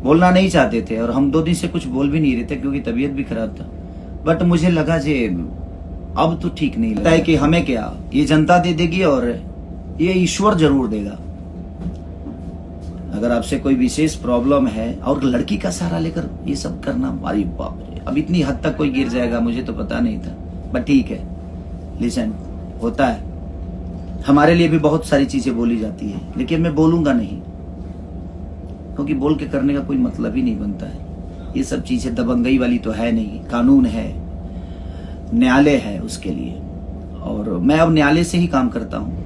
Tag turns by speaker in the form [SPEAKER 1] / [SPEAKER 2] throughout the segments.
[SPEAKER 1] बोलना नहीं चाहते थे और हम 2 दिन से कुछ बोल भी नहीं रहे थे क्योंकि तबीयत भी खराब था। बट मुझे लगा जे अब तो ठीक नहीं लगता है कि हमें क्या, ये जनता दे देगी और ये ईश्वर जरूर देगा। अगर आपसे कोई विशेष प्रॉब्लम है और लड़की का सहारा लेकर ये सब करना, अरे बाप रे, अब इतनी हद तक कोई गिर जाएगा मुझे तो पता नहीं था। बट ठीक है, लिसन, होता है। हमारे लिए भी बहुत सारी चीजें बोली जाती है, लेकिन मैं बोलूंगा नहीं क्योंकि बोल के करने का कोई मतलब ही नहीं बनता है। ये सब चीजें दबंगई वाली तो है नहीं, कानून है, न्यायालय है उसके लिए, और मैं अब न्यायालय से ही काम करता हूँ,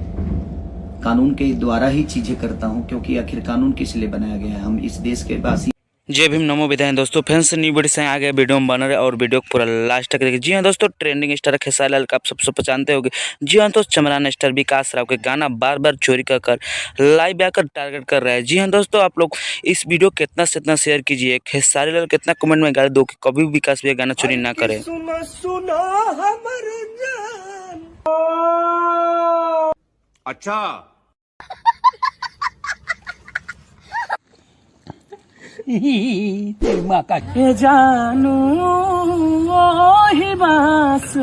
[SPEAKER 1] कानून के द्वारा ही चीजें करता हूँ, क्योंकि आखिर कानून किस लिए बनाया गया है, हम इस देश के वासी।
[SPEAKER 2] जय भीम, नमो विधायन। दोस्तों फिर से न्यू वीडियो से आ गए, वीडियो में बना रहे और वीडियो को पूरा लास्ट तक देखिए। जी हाँ दोस्तों, ट्रेंडिंग स्टार खेसारी लाल का आप सबसे पहचानते होंगे। जी हाँ दोस्तों, चमरान स्टार विकास राव के गाना बार बार चोरी कर लाइव आकर टारगेट कर रहा है। जी हाँ दोस्तों, आप लोग इस वीडियो को कितना से इतना शेयर कीजिए, खेसारी लाल कितना कमेंट में गाली दो कि कभी भी विकास भैया गाना चोरी ना करे।
[SPEAKER 3] अच्छा
[SPEAKER 4] जानू बास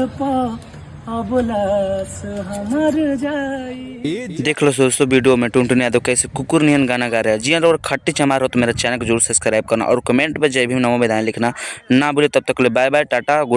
[SPEAKER 4] अबुलास हमर जाई।
[SPEAKER 2] देख लो दोस्तों वीडियो में टुनटुन यादव कैसे कुकुर नियन गाना गा रहा है। जी हाँ, और खट्टी चमार हो तो मेरा चैनल को जरूर सब्सक्राइब करना और कमेंट पर जय भीम नमो विधायन लिखना ना भूले। तब तक ले बाय बाय, टाटा।